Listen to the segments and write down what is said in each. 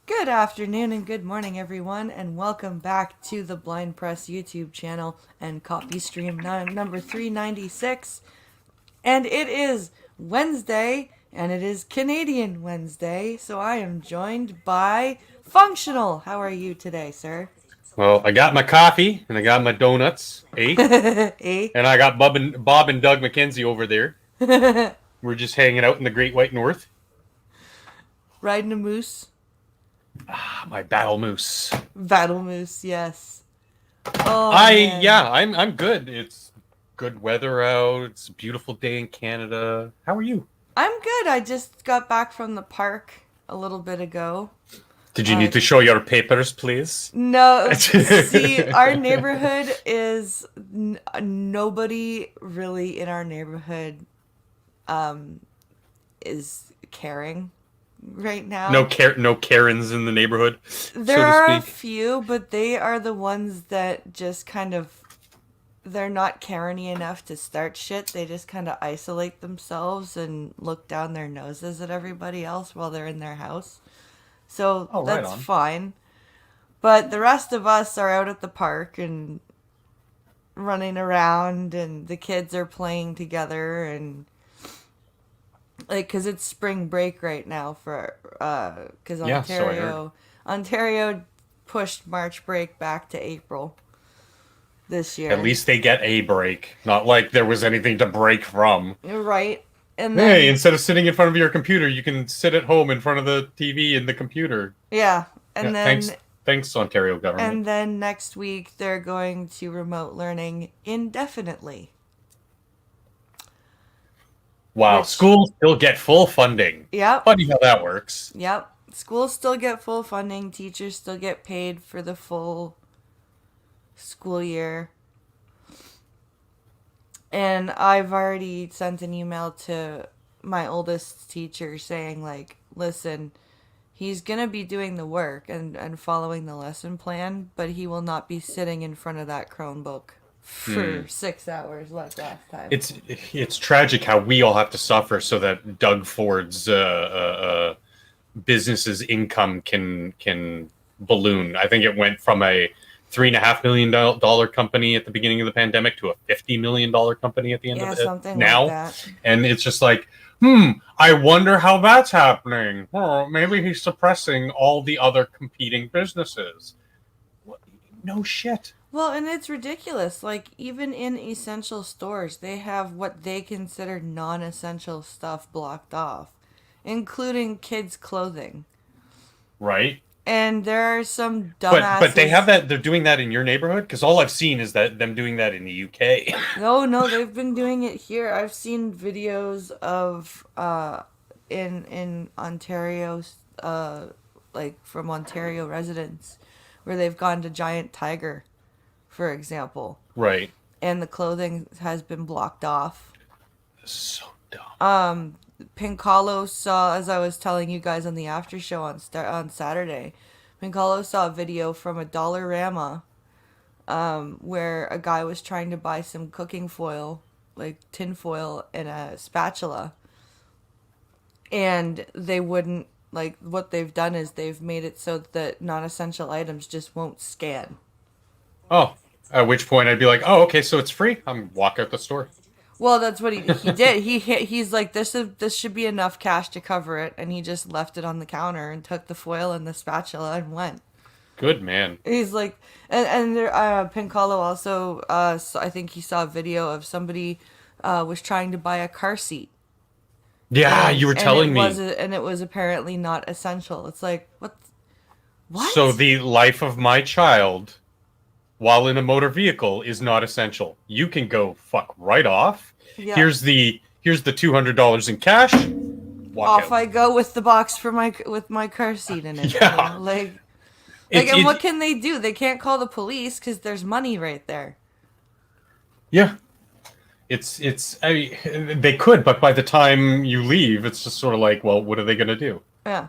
Good afternoon and good morning, everyone, and welcome back to the Blind Press YouTube channel and copy stream number 396. And it is Wednesday, and it is Canadian Wednesday, so I am joined by Functional. How are you today, sir? Well, I got my coffee and I got my donuts, eh? Eh? And I got Bob and Doug McKenzie over there. We're just hanging out in the Great White North. Riding a moose? My battle moose. Battle moose, yes. Oh, I man. yeah, I'm good. It's good weather out. It's a beautiful day in Canada. How are you? I'm good. I just got back from the park a little bit ago. Did you Uh, need to show your papers, please? No, see, our neighborhood is nobody really in our neighborhood is caring right now. No Karens in the neighborhood, so There to are a speak. few, but they are the ones that just kind of they're not cariny enough to start shit. They just kind of isolate themselves and look down their noses at everybody else while they're in their house. So Oh, right that's on. fine. But the rest of us are out at the park and running around, and the kids are playing together, and like, because it's spring break right now for because Yeah, so I heard. Ontario pushed March break back to April this At year. least they get a break. Not like there was anything to break from. Right. And Hey, then instead of sitting in front of your computer, you can sit at home in front of the TV and the computer. yeah, Yeah, and then thanks, Ontario government. and then next week they're going to remote learning indefinitely, Wow, which schools still get full funding. yep, Funny how that works. yep. Schools still get full funding, teachers still get paid for the full school year. And I've already sent an email to my oldest teacher saying, like, listen, he's going to be doing the work and following the lesson plan, but he will not be sitting in front of that Chromebook for Hmm. 6 hours like last time. It's tragic how we all have to suffer so that Doug Ford's business's income can balloon. I think it went from a $3.5 million company at the beginning of the pandemic to a $50 million company at the end of Yeah, it something like now, that. and it's just like, I wonder how that's happening. Oh, maybe he's suppressing all the other competing businesses. No shit. Well, and it's ridiculous. Like, even in essential stores, they have what they consider non essential stuff blocked off, including kids' clothing. Right? And there are some But they have dumbasses. that. They're doing that in your neighborhood because all I've seen is that them doing that in the UK. No, no, they've been doing it here. I've seen videos of in Ontario, uh like from Ontario residents, where they've gone to Giant Tiger, for example, Right. and the clothing has been blocked off. So dumb. Pincalo saw, as I was telling you guys on the after show on Saturday, Pincalo saw a video from a Dollarama where a guy was trying to buy some cooking foil, like tin foil and a spatula, and they wouldn't. Like, what they've done is they've made it so that non-essential items just won't scan. Oh, at which point I'd be like, oh, okay, so it's free. I'm walk out the store. Well, that's what he did. He's like, this should be enough cash to cover it, and he just left it on the counter and took the foil and the spatula and went. Good man. He's like, and there, Pincalo also, I think he saw a video of somebody was trying to buy a car seat, Yeah, you were telling me. and it was apparently not essential. It's like, So what? the life of my child while in a motor vehicle is not essential. You can go fuck right off. Yep. Here's the $200 in cash. Walk Off out. I go with the box for my car seat in it. You Yeah. know, like, It's and what it can they do? They can't call the police because there's money right there. yeah. It's they could, but by the time you leave, it's just sort of like, well, what are they gonna do? Yeah.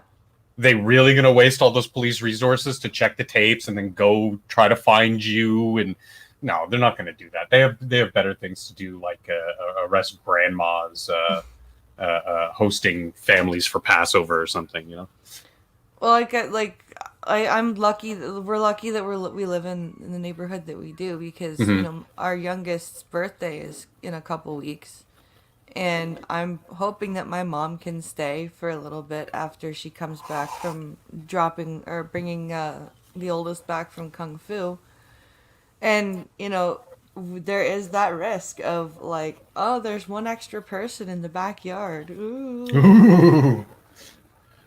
They really going to waste all those police resources to check the tapes and then go try to find you? And no, they're not going to do that. They have better things to do, like arrest grandmas hosting families for Passover or something. Well, like I'm lucky. We're lucky that we live in the neighborhood that we do, because Hmm. our youngest's birthday is in a couple weeks, and I'm hoping that my mom can stay for a little bit after she comes back from dropping or bringing the oldest back from Kung Fu. And there is that risk of like, oh, there's one extra person in the backyard. Ooh. Ooh.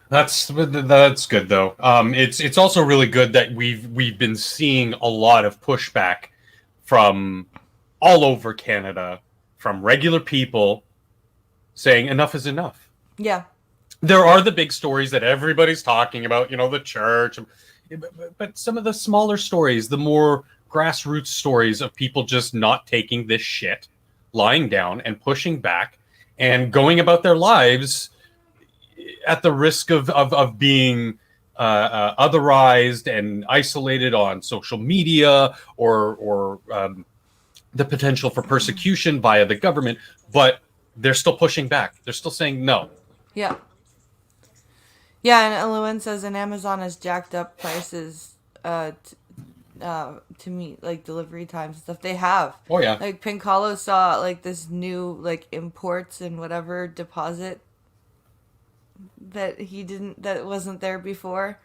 That's good though. It's also really good that we've been seeing a lot of pushback from all over Canada, from regular people saying enough is enough. Yeah. There are the big stories that everybody's talking about, the church, but some of the smaller stories, the more grassroots stories of people just not taking this shit, lying down and pushing back and going about their lives at the risk of being otherized and isolated on social media or the potential for persecution via the government, but they're still pushing back. They're still saying no. Yeah. Yeah, and Llewyn says, and Amazon has jacked up prices to meet like delivery times and stuff. They have. Oh yeah. Like Pinkalo saw like this new like imports and whatever deposit that wasn't there before.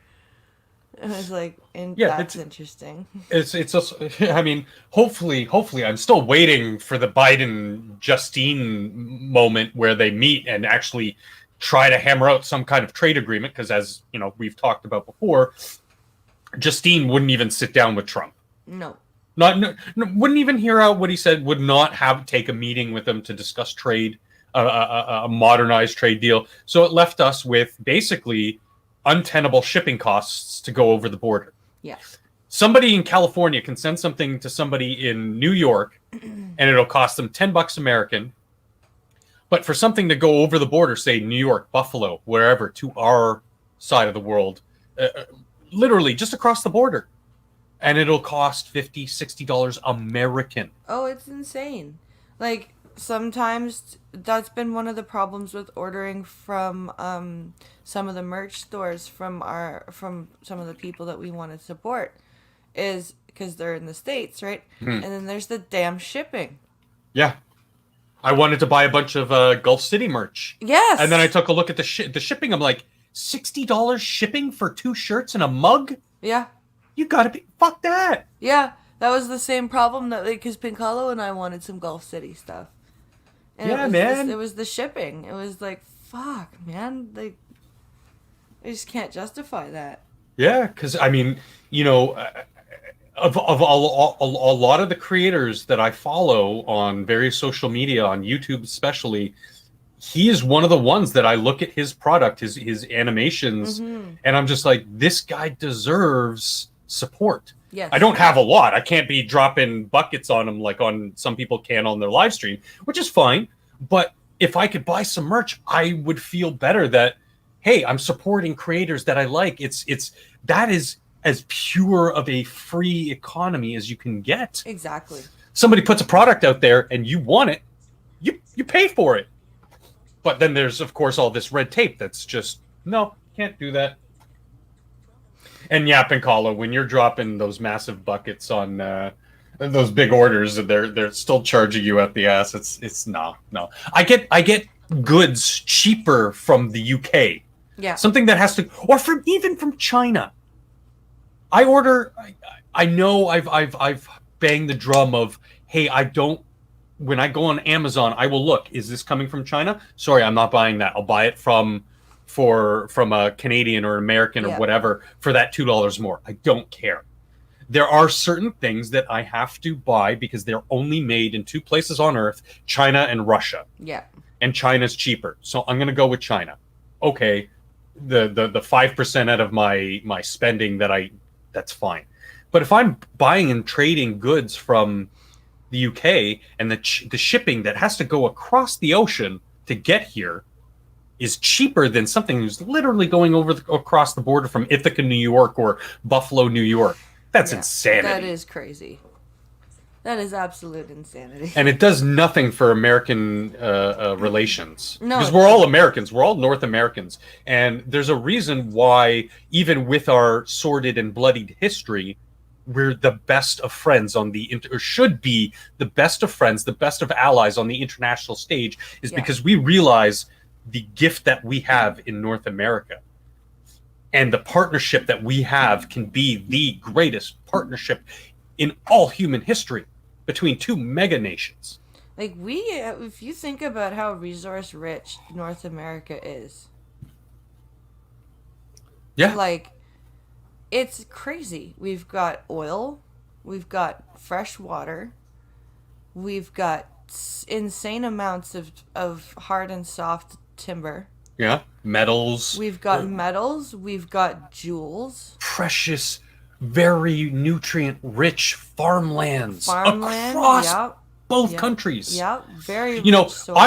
It was like, and Yeah, that's interesting. it's also, I mean, hopefully I'm still waiting for the Biden Justine moment where they meet and actually try to hammer out some kind of trade agreement, because as we've talked about before, Justine wouldn't even sit down with Trump. No. Wouldn't even hear out what he said, would not take a meeting with him to discuss trade, a modernized trade deal. So it left us with basically untenable shipping costs to go over the border. Yeah. Somebody in California can send something to somebody in New York and it'll cost them $10 American. But for something to go over the border, say New York, Buffalo, wherever, to our side of the world, literally just across the border, and it'll cost $50, $60 American. Oh, it's insane. Like, sometimes that's been one of the problems with ordering from some of the merch stores from some of the people that we want to support, is because they're in the States, right? And then there's the damn shipping. Yeah. I wanted to buy a bunch of Gulf City merch. Yes. And then I took a look at the shipping. I'm like, $60 shipping for 2 shirts and a mug? Yeah. You gotta be, fuck that. Yeah, that was the same problem that, like, because Pinkalo and I wanted some Gulf City stuff. And yeah, man. It was the shipping. It was like, fuck, man. Like, I just can't justify that. Yeah, because I mean, of a lot of the creators that I follow on various social media, on YouTube especially, he is one of the ones that I look at his product, his animations, and I'm just like, this guy deserves support. Yes. I don't have a lot. I can't be dropping buckets on him like on some people can on their live stream, which is fine. But if I could buy some merch, I would feel better that, hey, I'm supporting creators that I like. That is as pure of a free economy as you can get. Exactly. Somebody puts a product out there and you want it, you pay for it. But then there's, of course, all this red tape that's just, no, can't do that. And Yap and Kala, when you're dropping those massive buckets on those big orders, they're still charging you at the ass. It's no. I get goods cheaper from the UK. Yeah. Something that has to, or even from China. I order. I know I've banged the drum of, hey, I don't. When I go on Amazon, I will look. Is this coming from China? Sorry, I'm not buying that. I'll buy it from a Canadian or American or whatever for that $2 more. I don't care. There are certain things that I have to buy because they're only made in two places on Earth, China and Russia. Yeah. And China's cheaper. So I'm going to go with China. Okay, the 5% out of my spending that's fine. But if I'm buying and trading goods from the UK and the shipping that has to go across the ocean to get here is cheaper than something who's literally going across the border from Ithaca, New York or Buffalo, New York. That's insanity. That is crazy. That is absolute insanity. And it does nothing for American relations. No, Because it we're all doesn't. Americans. We're all North Americans. And there's a reason why, even with our sordid and bloodied history, we're the best of friends on the, or should be the best of friends, the best of allies on the international stage, is Yeah. because we realize the gift that we have in North America. And the partnership that we have can be the greatest partnership in all human history between two mega nations. Like, if you think about how resource rich North America is, Yeah. like, it's crazy. We've got oil, we've got fresh water, we've got insane amounts of hard and soft timber. Yeah. Metals. We've got metals, we've got jewels, Precious, very nutrient rich farmlands farmland, across yep, both yep, countries. yep, very You know, rich soil.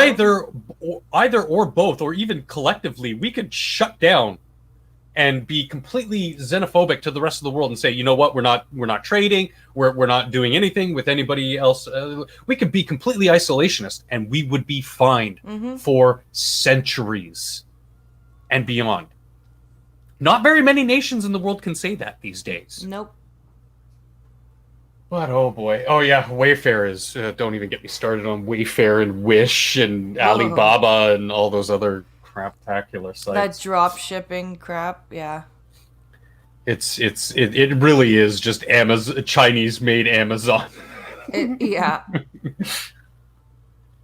either or both, or even collectively, we could shut down and be completely xenophobic to the rest of the world and say, you know what, we're not trading, we're not doing anything with anybody else. We could be completely isolationist, and we would be fine for centuries and beyond. Not very many nations in the world can say that these days. Nope. But oh boy, oh yeah, Wayfair is. Don't even get me started on Wayfair and Wish and Alibaba and all those other craptacular sites. That drop shipping crap, yeah. It really is just Amazon, Chinese made Amazon. Yeah.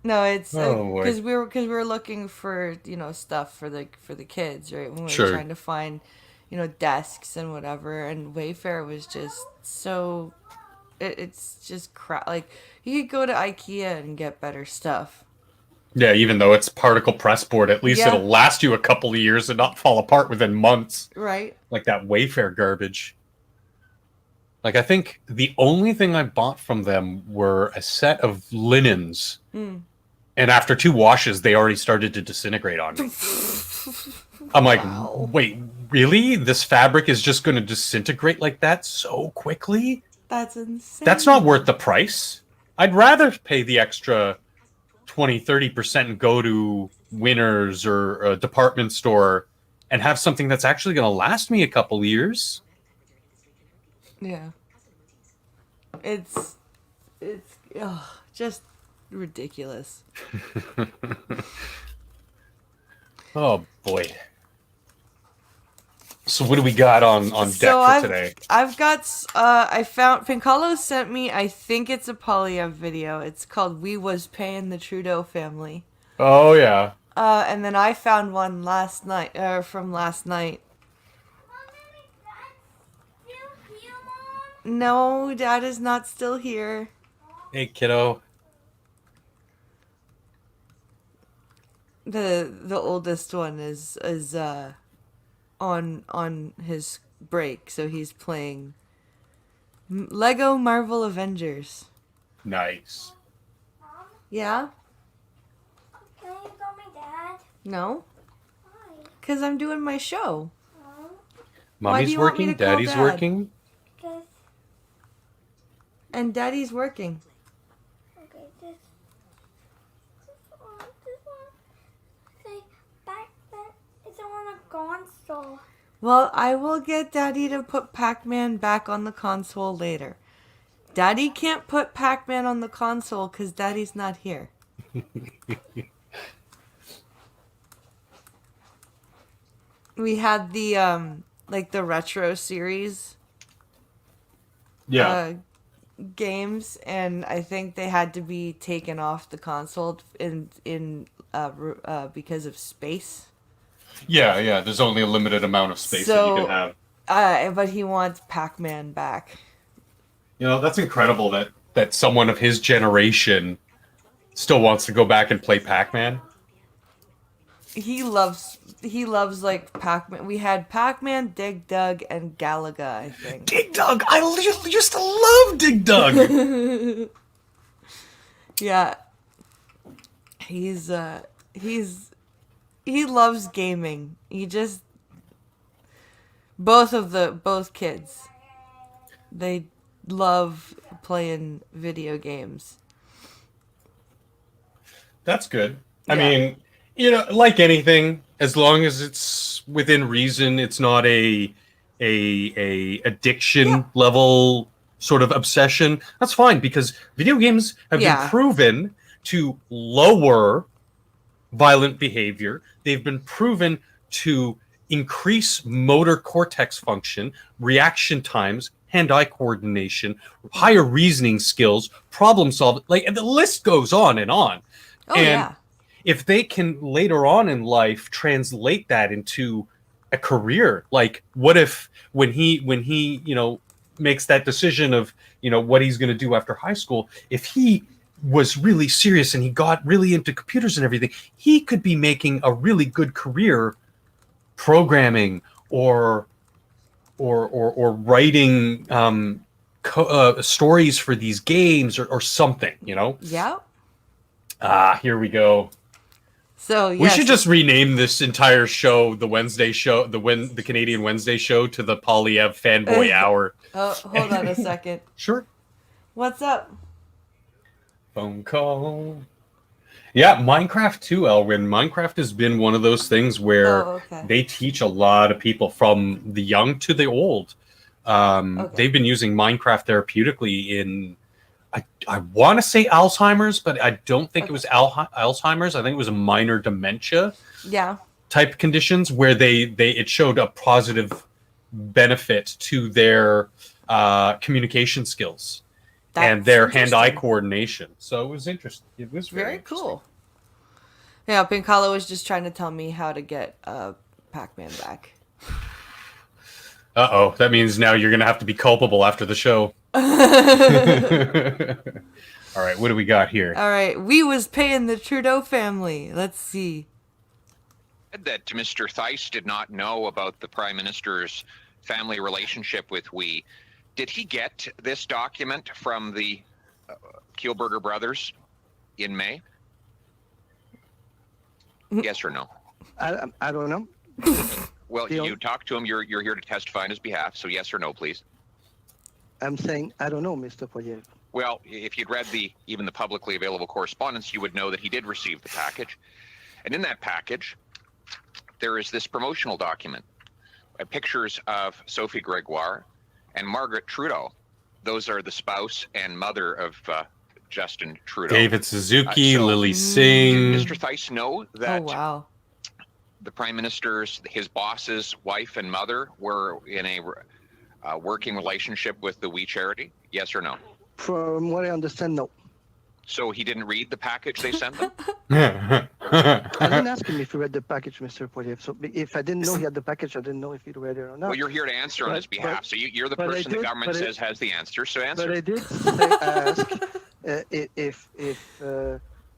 No, it's Oh, boy. because we were looking for stuff for the kids, right? When we Sure. were trying to find desks and whatever, and Wayfair was just so it's just crap. Like, you could go to IKEA and get better stuff. Yeah, even though it's particle press board, at least Yeah. it'll last you a couple of years and not fall apart within months. Right. Like that Wayfair garbage. Like, I think the only thing I bought from them were a set of linens. And after 2 washes, they already started to disintegrate on me. I'm like, Wow. wait, really? This fabric is just going to disintegrate like that so quickly? That's insane. That's not worth the price. I'd rather pay the extra 20-30% and go to Winners or a department store and have something that's actually going to last me a couple of years. Yeah. It's just ridiculous. Oh boy. So what do we got on deck for today? I've got I found Pincalo sent me, I think it's a Polyev video. It's called "We Was Paying the Trudeau Family." Oh yeah. And then I found one last night, from last night. No, Dad is not still here. Hey kiddo. The oldest one is on his break, so he's playing Lego Marvel Avengers. Nice. Yeah? Can you call me Dad? No? Why? Because I'm doing my show. Oh, Why do Mommy's you want me working, to call Daddy's Dad? working. because And Daddy's working. okay, this one say back then it's on a console. Well, I will get Daddy to put Pac-Man back on the console later. Daddy can't put Pac-Man on the console because Daddy's not here. We had the like the retro series Yeah. games, and I think they had to be taken off the console because of space. Yeah. There's only a limited amount of space that you So- can have. But he wants Pac-Man back. You know, that's incredible that someone of his generation still wants to go back and play Pac-Man. He loves like Pac-Man. We had Pac-Man, Dig Dug, and Galaga, I think. Dig Dug! I used to love Dig Dug! Yeah. He loves gaming. He just both kids. They love playing video games. That's good. Yeah. I mean, like anything, as long as it's within reason, it's not a addiction level sort of obsession. That's fine, because video games have been proven to lower violent behavior. They've been proven to increase motor cortex function, reaction times, hand-eye coordination, higher reasoning skills, problem solving. And the list goes on and on. Oh, and yeah. if they can later on in life translate that into a career, like what if when he makes that decision of what he's going to do after high school, if he was really serious and he got really into computers and everything, he could be making a really good career programming or writing stories for these games or something, Yeah. Here we go. So yes. We should just rename this entire show the Wednesday show, the Canadian Wednesday show, to the Polyev Fanboy Hour. Oh, hold on a second. Sure. What's up? Phone call. Yeah, Minecraft too, Elwin. Minecraft has been one of those things where they teach a lot of people, from the young to the old. They've been using Minecraft therapeutically in, I want to say Alzheimer's, but I don't think it was Alzheimer's. I think it was a minor dementia type conditions where it showed a positive benefit to their communication skills and their hand-eye coordination. So it was interesting. It was very cool. Yeah, Pincala was just trying to tell me how to get Pac-Man back. Uh-oh, that means now you're going to have to be culpable after the show. All right, what do we got here? All right, we was paying the Trudeau family. Let's see. That Mr. Theiss did not know about the Prime Minister's family relationship with we. Did he get this document from the Kielburger brothers in May? Yes or no? I don't know. Well, you talked to him. You're here to testify on his behalf. So yes or no, please. I'm saying I don't know, Mr. Poirier. Well, if you'd read even the publicly available correspondence, you would know that he did receive the package. And in that package, there is this promotional document, pictures of Sophie Gregoire and Margaret Trudeau. Those are the spouse and mother of Justin Trudeau. David Suzuki, Lily Singh. Did Mr. Theiss know that the Prime Minister's, his boss's wife and mother were in a working relationship with the We Charity? Yes or no? From what I understand, no. So he didn't read the package they sent them? I didn't ask him if he read the package, Mr. Poirier. So if I didn't know he had the package, I didn't know if he'd read it or not. Well, you're here to answer on his behalf. So you're the person the government says has the answer. So answer. But I did ask if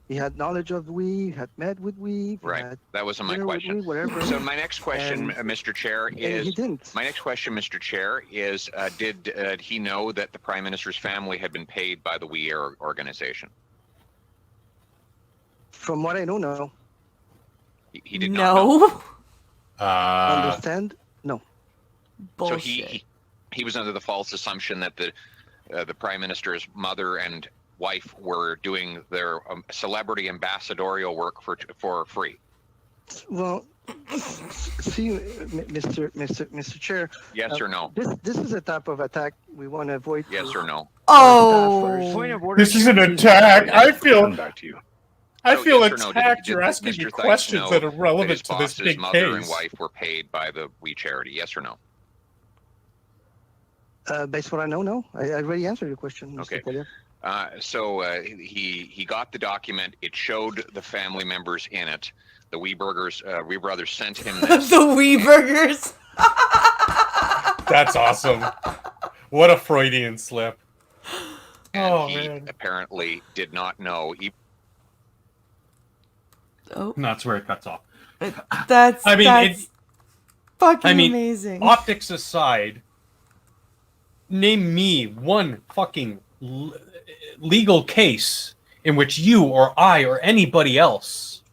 he had knowledge of we, had met with we. Right. That wasn't my question. So my next question, Mr. Chair, is... He didn't. My next question, Mr. Chair, is did he know that the Prime Minister's family had been paid by the We organization? From what I know, no. He did not know. Understand? No. Bullshit. So he was under the false assumption that the Prime Minister's mother and wife were doing their celebrity ambassadorial work for free. Well, see, Mr. Chair. Yes or no? This is a type of attack we want to avoid. Yes or no? Oh, point of order. This is an attack. I feel back to you. I feel yes attacked. You're asking me questions that are relevant to this big mother case. And wife were paid by the We Charity. Yes or no? Based on what I know, no. I already answered your question, Mr. Poirier. So he got the document. It showed the family members in it. The We Brothers sent him this. The We Burgers. That's awesome. What a Freudian slip. And he apparently did not know. That's where it cuts off. That's fucking amazing. Optics aside, name me one fucking legal case in which you or I or anybody else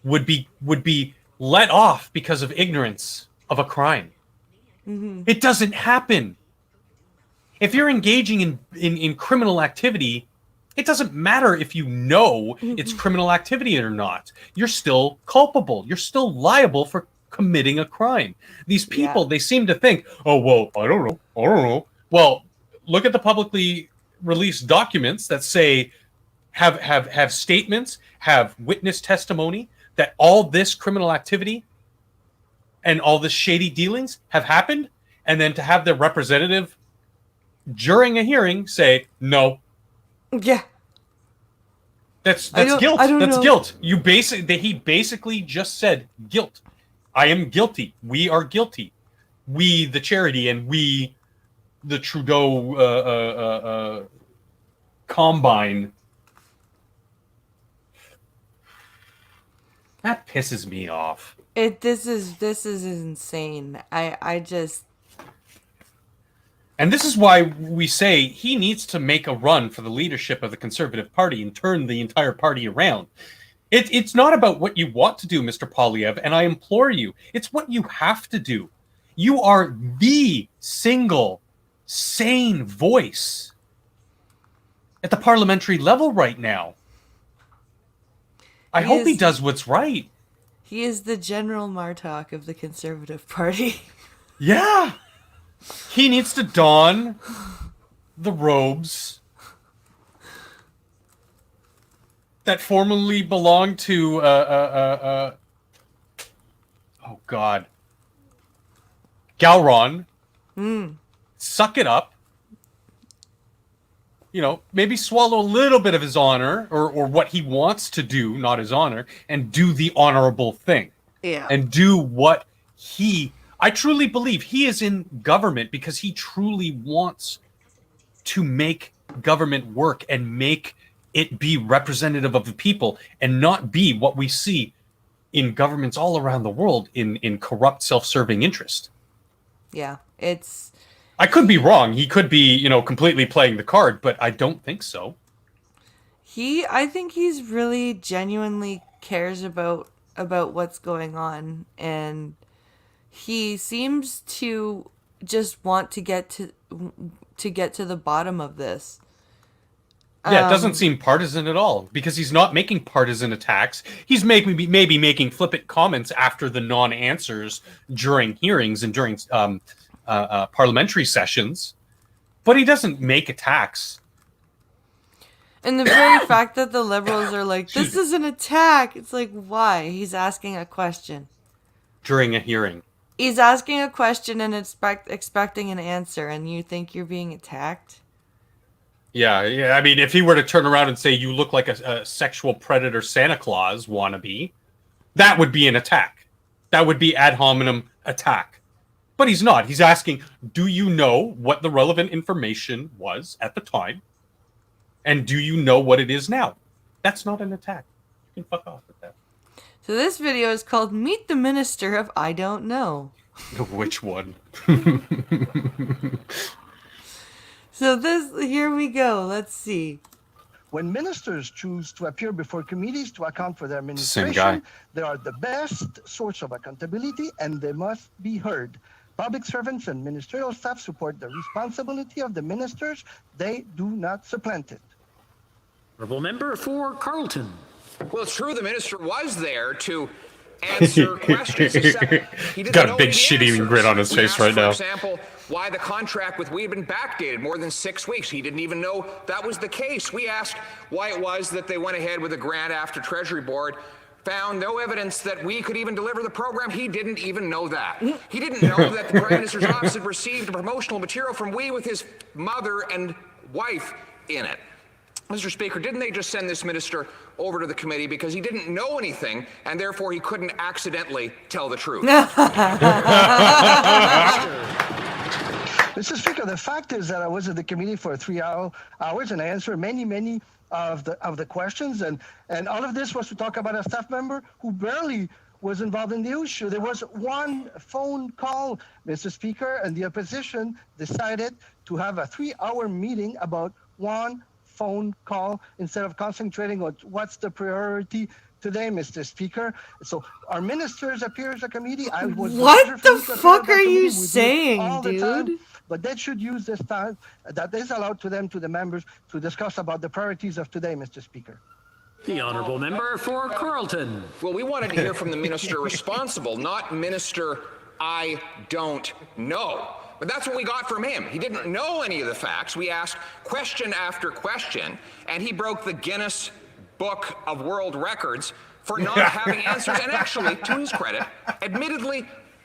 would be let off because of ignorance of a crime. Mm-hmm. It doesn't happen. If you're engaging in criminal activity, it doesn't matter if you know it's criminal activity or not. You're still culpable. You're still liable for committing a crime. These people, they seem to think, oh, well, I don't know. Well, look at the publicly released documents that say, have statements, have witness testimony that all this criminal activity and all this shady dealings have happened, and then to have their representative during a hearing say no. Yeah. That's guilt. That's know. guilt. He basically just said guilt. I am guilty. We are guilty. We, the charity, and we, the Trudeau combine. That pisses me off. This is insane. I just. And this is why we say he needs to make a run for the leadership of the Conservative Party and turn the entire party around. It's not about what you want to do, Mr. Poilievre, and I implore you, it's what you have to do. You are the single sane voice at the parliamentary level right now. I hope he does what's right. He is the General Martok of the Conservative Party. Yeah. He needs to don the robes that formerly belonged to oh God, Gowron. Suck it up. You know, maybe swallow a little bit of his honor or what he wants to do, not his honor, and do the honorable thing. Yeah. And do what I truly believe he is in government because he truly wants to make government work and make it be representative of the people and not be what we see in governments all around the world in corrupt, self-serving interest. Yeah, I could be wrong. He could be, completely playing the card, but I don't think so. I think he's really genuinely cares about what's going on, and he seems to just want to get to the bottom of this. Yeah, it doesn't seem partisan at all because he's not making partisan attacks. He's maybe making flippant comments after the non-answers during hearings and during parliamentary sessions, but he doesn't make attacks. And the very fact that the Liberals are like, this is an attack, it's like, why? He's asking a question. During a hearing. He's asking a question and expecting an answer, and you think you're being attacked? Yeah. I mean, if he were to turn around and say, you look like a sexual predator Santa Claus wannabe, that would be an attack. That would be ad hominem attack. But he's not. He's asking, do you know what the relevant information was at the time? And do you know what it is now? That's not an attack. You can fuck off with that. So this video is called Meet the Minister of I Don't Know. Which one? So here we go. Let's see. When ministers choose to appear before committees to account for their administration, they are the best source of accountability and they must be heard. Public servants and ministerial staff support the responsibility of the ministers. They do not supplant it. Honourable member for Carleton. Well, it's true the minister was there to answer questions. He got a big shit-eating grin on his face right now. For example, why the contract with we had been backdated more than 6 weeks. He didn't even know that was the case. We asked why it was that they went ahead with a grant after Treasury Board, found no evidence that we could even deliver the program. He didn't even know that. He didn't know that the Prime Minister's office had received promotional material from we with his mother and wife in it. Mr. Speaker, didn't they just send this minister over to the committee because he didn't know anything and therefore he couldn't accidentally tell the truth? Mr. Speaker, the fact is that I was at the committee for 3 hours and I answered many of the questions, and all of this was to talk about a staff member who barely was involved in the issue. There was one phone call, Mr. Speaker, and the opposition decided to have a 3-hour meeting about one phone call instead of concentrating on what's the priority today, Mr. Speaker. So our ministers appear as a committee. What the fuck are you saying, dude? but they should use this time that is allowed to them, to the members, to discuss about the priorities of today, Mr. Speaker. The honourable member for Carleton. Well, we wanted to hear from the minister responsible, not Minister I don't know. But that's what we got from him. He didn't know any of the facts. We asked question after question, and he broke the Guinness Book of World Records for not having answers. And actually, to his credit,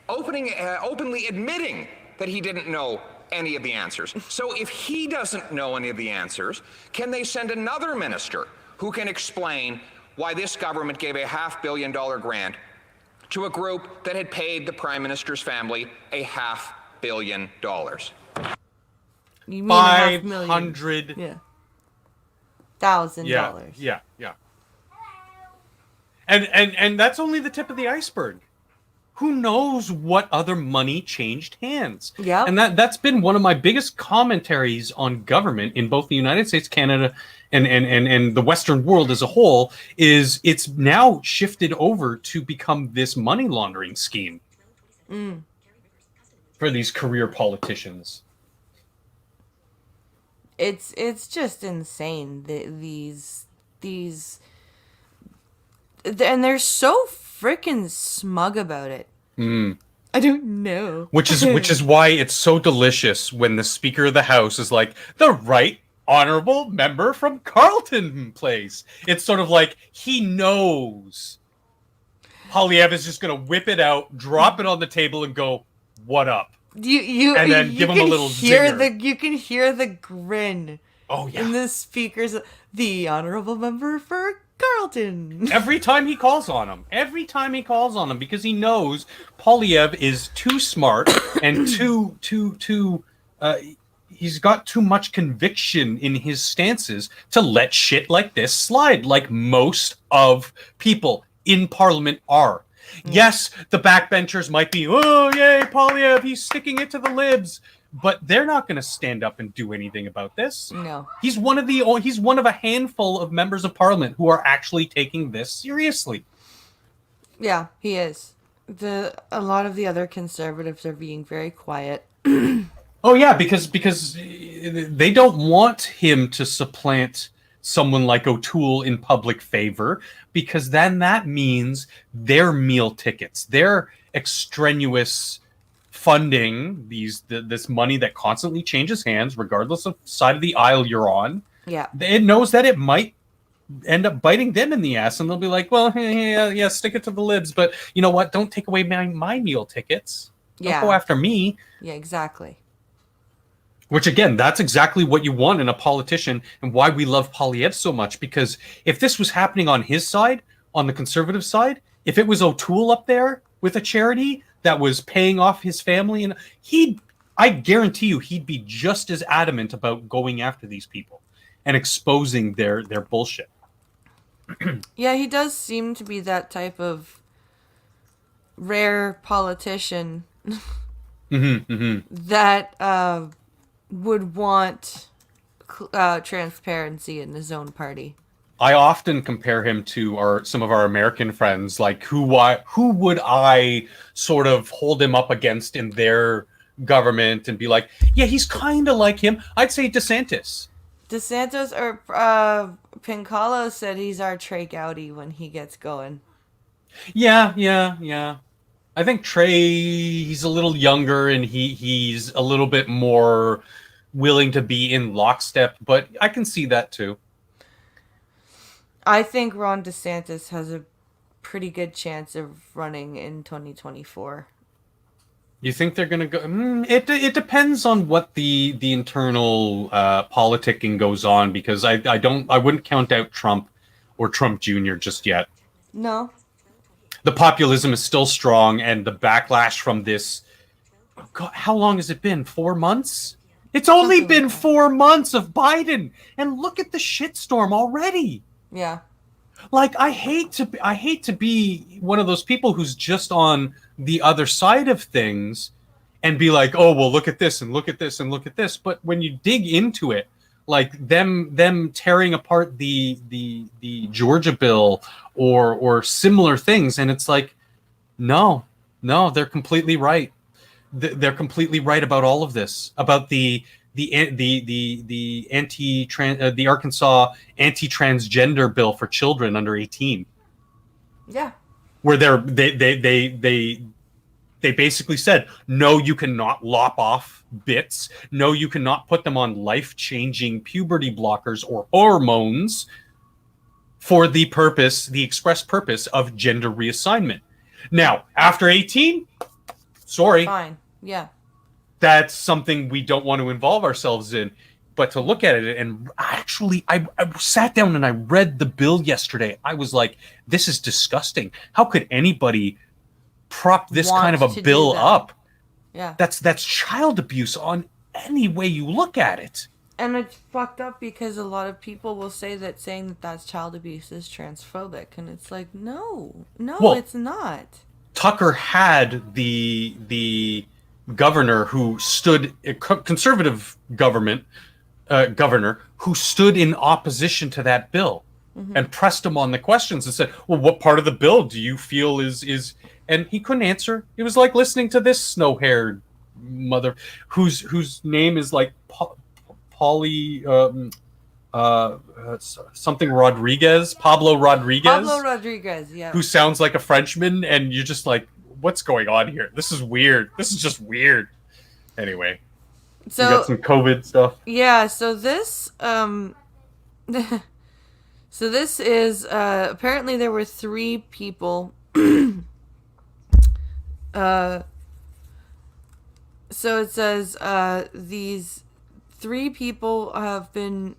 openly admitting that he didn't know any of the answers. So if he doesn't know any of the answers, can they send another minister who can explain why this government gave a $500 million grant to a group that had paid the Prime Minister's family a $500 million? You mean $500,000? $500. Yeah. $1,000. Yeah. And that's only the tip of the iceberg. Who knows what other money changed hands? Yeah. And that's been one of my biggest commentaries on government in both the United States, Canada, and the Western world as a whole, is it's now shifted over to become this money laundering scheme for these career politicians. It's just insane. These and they're so freaking smug about it. I don't know. Which is why it's so delicious when the Speaker of the House is like, the right honorable member from Carleton Place. It's sort of like he knows Polyev is just going to whip it out, drop it on the table, and go, "What up?" And then give him a little zinger. You can hear the grin. Oh yeah. In the speakers, the honorable member for Carleton. Every time he calls on him, because he knows Polyev is too smart and he's got too much conviction in his stances to let shit like this slide, like most of people in Parliament are. Yes, the backbenchers might be, oh yay, Polyev, he's sticking it to the libs, but they're not going to stand up and do anything about this. No. He's one of a handful of members of Parliament who are actually taking this seriously. Yeah, he is. A lot of the other conservatives are being very quiet. Oh yeah, because they don't want him to supplant someone like O'Toole in public favor, because then that means their meal tickets, their extraneous funding, this money that constantly changes hands, regardless of side of the aisle you're on. Yeah. It knows that it might end up biting them in the ass, and they'll be like, well, yeah, stick it to the libs, but you know what? Don't take away my meal tickets. Don't go after me. Yeah, exactly. Which, again, that's exactly what you want in a politician, and why we love Polyev so much, because if this was happening on his side, on the conservative side, if it was O'Toole up there with a charity that was paying off his family, and I guarantee you he'd be just as adamant about going after these people and exposing their bullshit. Yeah, he does seem to be that type of rare politician that would want transparency in his own party. I often compare him to some of our American friends, like who would I sort of hold him up against in their government and be like, yeah, he's kind of like him. I'd say DeSantis. DeSantis or Pincalo said he's our Trey Gowdy when he gets going. Yeah. I think Trey, he's a little younger and he's a little bit more willing to be in lockstep, but I can see that too. I think Ron DeSantis has a pretty good chance of running in 2024. You think they're going to go? It depends on what the internal politicking goes on, because I wouldn't count out Trump or Trump Jr. just yet. No. The populism is still strong, and the backlash from this. God, how long has it been? 4 months? It's only been 4 months of Biden, and look at the shitstorm already. Yeah. Like, I hate to be one of those people who's just on the other side of things and be like, oh, well, look at this and look at this and look at this. But when you dig into it, like them tearing apart the Georgia bill or similar things, and it's like, no, they're completely right. they're completely right about all of this, about the Arkansas anti-transgender bill for children under 18. Yeah. Where they basically said, no, you cannot lop off bits. No, you cannot put them on life-changing puberty blockers or hormones for the express purpose of gender reassignment. Now, after 18, sorry. Fine. Yeah. That's something we don't want to involve ourselves in. But to look at it, and actually, I sat down and I read the bill yesterday. I was like, this is disgusting. How could anybody prop this kind of a bill up? Yeah. That's child abuse on any way you look at it. And it's fucked up because a lot of people will say that saying that that's child abuse is transphobic. And it's like, no, Well, it's not. Tucker had the governor who stood, a conservative governor who stood in opposition to that bill, and pressed him on the questions and said, well, what part of the bill do you feel is and he couldn't answer. It was like listening to this snow-haired mother whose name is like Polly something Rodriguez, Pablo Rodriguez, Yeah. who sounds like a Frenchman, and you're just like, what's going on here? This is weird. This is just weird. Anyway, So we got some COVID stuff. yeah, so this so this is apparently there were 3 people so it says these 3 people have been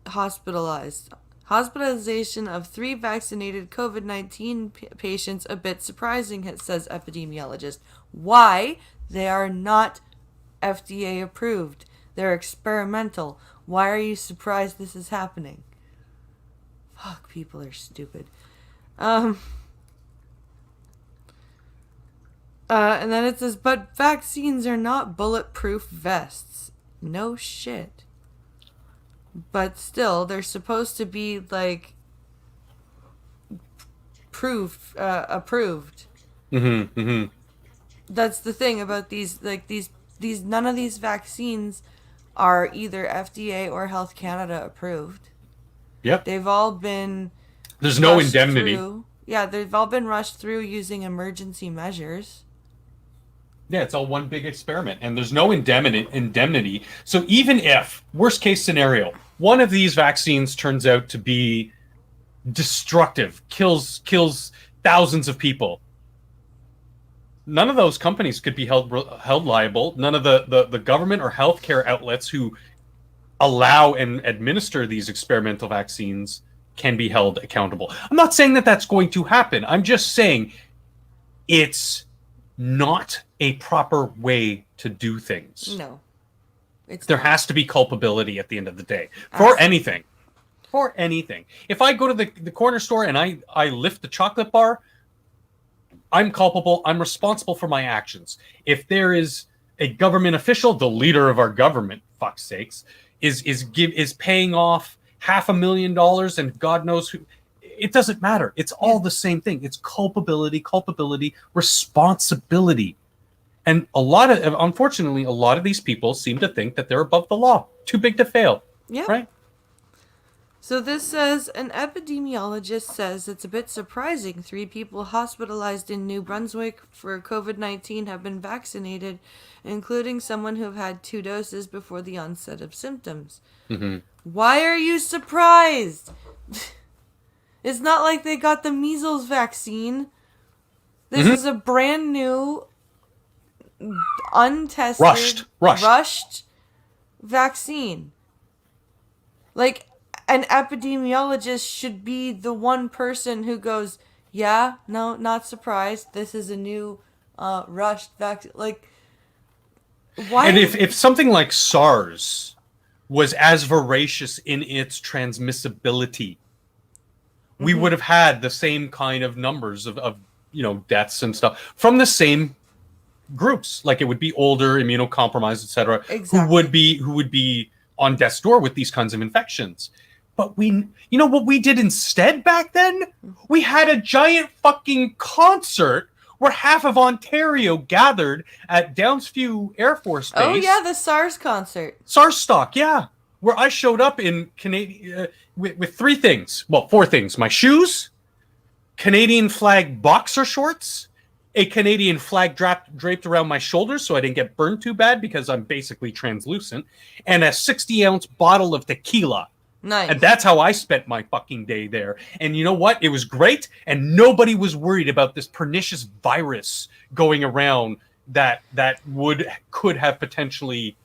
hospitalized. Hospitalization of 3 vaccinated COVID-19 patients a bit surprising, it says epidemiologist. Why? They are not FDA approved. They're experimental. Why are you surprised this is happening? Fuck, people are stupid. And then it says, but vaccines are not bulletproof vests. No shit. But still, they're supposed to be, like, approved. That's the thing about these, like, these none of these vaccines are either FDA or Health Canada approved. Yep. They've all been There's no rushed indemnity. through. Yeah, they've all been rushed through using emergency measures. Yeah, it's all one big experiment, and there's no indemnity. So even if, worst case scenario, one of these vaccines turns out to be destructive, kills thousands of people, none of those companies could be held liable. None of the government or healthcare outlets who allow and administer these experimental vaccines can be held accountable. I'm not saying that that's going to happen. I'm just saying it's not a proper way to do things. No. There has to be culpability at the end of the day for anything. For anything. If I go to the corner store and I lift the chocolate bar, I'm culpable. I'm responsible for my actions. If there is a government official, the leader of our government, fuck's sakes, is paying off $500,000 and God knows who, it doesn't matter. It's all the same thing. It's culpability, responsibility. And unfortunately, a lot of these people seem to think that they're above the law. Too big to fail. Yeah. Right? So this says, an epidemiologist says it's a bit surprising 3 people hospitalized in New Brunswick for COVID-19 have been vaccinated, including someone who had 2 doses before the onset of symptoms. Mm-hmm. Why are you surprised? It's not like they got the measles vaccine. This is a brand new, untested, rushed vaccine. Like, an epidemiologist should be the one person who goes, yeah, no, not surprised. This is a new rushed vaccine. Like, why? And if something like SARS was as voracious in its transmissibility, we would have had the same kind of numbers of deaths and stuff from the same groups. Like, it would be older, immunocompromised, etc., Exactly. who would be on death's door with these kinds of infections. But what we did instead back then? We had a giant fucking concert where half of Ontario gathered at Downsview Air Force Base. Oh yeah, the SARS concert. SARS stock, yeah. Where I showed up in Canadian with three things. Well, four things: my shoes, Canadian flag boxer shorts, a Canadian flag draped around my shoulders so I didn't get burned too bad because I'm basically translucent, and a 60-ounce bottle of tequila. Nice. And that's how I spent my fucking day there. And you know what? It was great, and nobody was worried about this pernicious virus going around that could have potentially,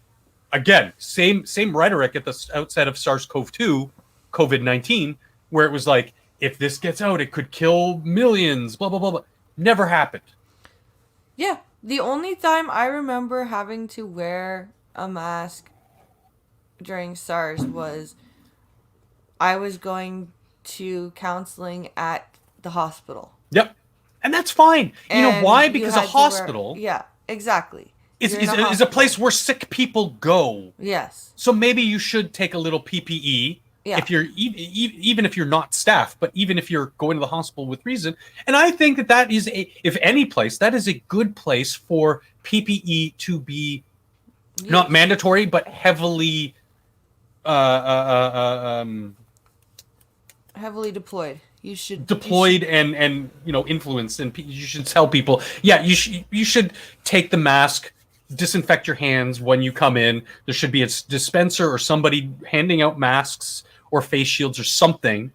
again, same rhetoric at the outset of SARS-CoV-2, COVID-19, where it was like, if this gets out, it could kill millions, blah, blah, blah, blah. Never happened. Yeah. The only time I remember having to wear a mask during SARS was I was going to counseling at the hospital. Yep. And that's fine. You know why? And Because you a had to wear- hospital yeah, exactly. is You're in a a hospital. place where sick people go. Yes. So maybe you should take a little PPE if you're even if you're not staff, but even if you're going to the hospital with reason. And I think that is if any place, that is a good place for PPE to be not mandatory, but heavily heavily deployed. You should deployed and influenced, and you should tell people, yeah, you should take the mask, disinfect your hands when you come in. There should be a dispenser or somebody handing out masks or face shields or something.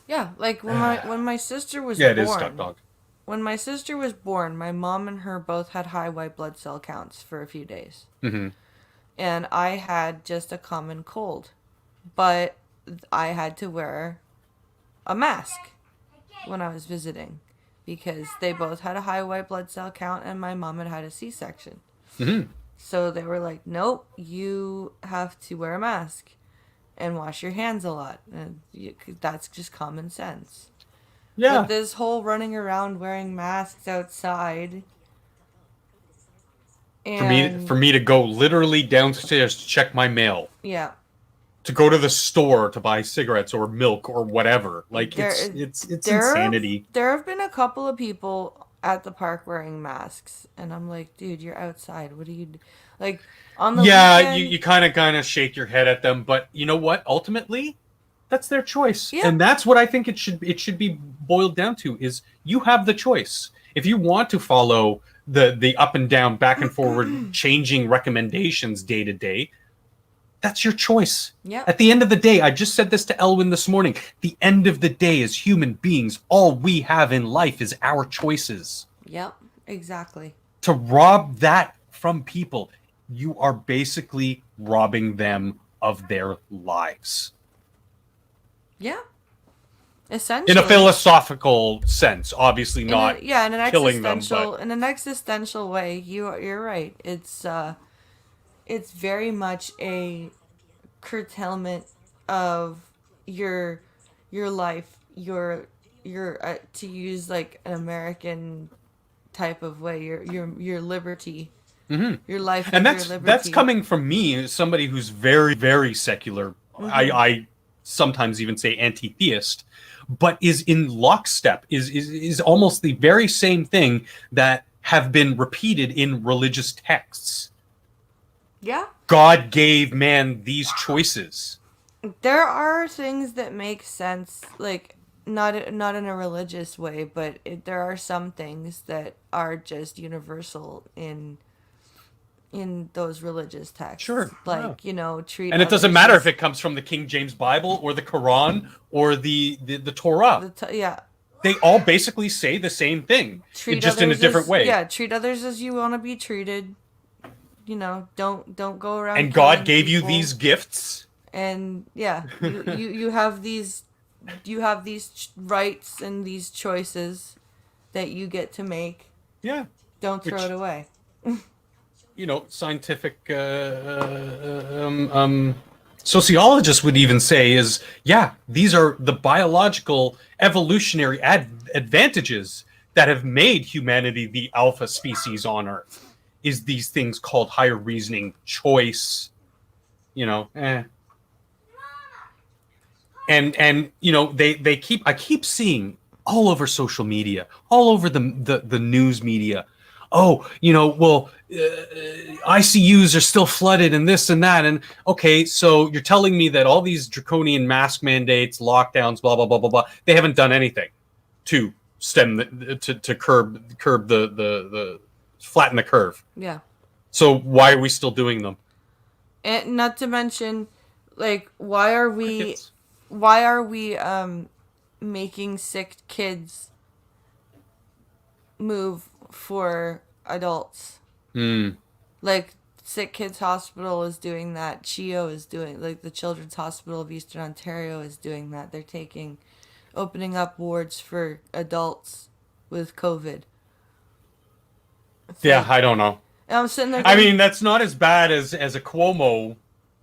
Yeah, like when my sister was Yeah, born. it is Duck Dog. When my sister was born, my mom and her both had high white blood cell counts for a few days. Mm-hmm. And I had just a common cold. But I had to wear a mask when I was visiting because they both had a high white blood cell count and my mom had a C-section. Mm-hmm. So they were like, nope, you have to wear a mask and wash your hands a lot. And that's just common sense. Yeah. But this whole running around wearing masks outside. And For me to go literally downstairs to check my mail, yeah. to go to the store to buy cigarettes or milk or whatever, like it's insanity. There have been a couple of people at the park wearing masks, and I'm like, dude, you're outside. What do you do? Like on the weekend, you kind of shake your head at them, but you know what? Ultimately, that's their choice, Yeah. and that's what I think it should be boiled down to: is you have the choice. If you want to follow the up and down, back and forward, changing recommendations day to day, that's your choice. Yeah. At the end of the day, I just said this to Elwin this morning. The end of the day, as human beings, all we have in life is our choices. Yep, exactly. To rob that from people, you are basically robbing them of their lives. Yeah. Essentially. In a philosophical sense, obviously not in an killing them, existential but in an existential way, you're right. It's very much a curtailment of your life, your to use like an American type of way, your liberty, your life, and your that's liberty. coming from me, as somebody who's very, very secular. I sometimes even say anti-theist, but is in lockstep, is almost the very same thing that have been repeated in religious texts. Yeah. God gave man these choices. There are things that make sense, like not in a religious way, but there are some things that are just universal in those religious texts. Sure, like treat. And it doesn't others matter as- if it comes from the King James Bible or the Quran or the Torah. yeah. They all basically say the same thing, just in a others different as- way. Yeah, treat others as you want to be treated. Don't go around. And God killing gave you people. these gifts. And yeah, you have these rights and these choices that you get to make. Yeah. Don't throw it away. Scientific sociologists would even say is, these are the biological evolutionary advantages that have made humanity the alpha species on Earth. Is these things called higher reasoning, choice, And I keep seeing all over social media, all over the news media. Oh, you know, well, ICUs are still flooded and this and that. And okay, so you're telling me that all these draconian mask mandates, lockdowns, blah, blah, blah, blah, blah, they haven't done anything to stem to curb the flatten the curve. Yeah. So why are we still doing them? And not to mention, like, why are we making sick kids move for adults? Like, Sick Kids Hospital is doing that. CHEO is doing, like, the Children's Hospital of Eastern Ontario is doing that. They're opening up wards for adults with COVID. Yeah, I don't know. And I'm sitting there I going, mean, that's not as bad as a Cuomo.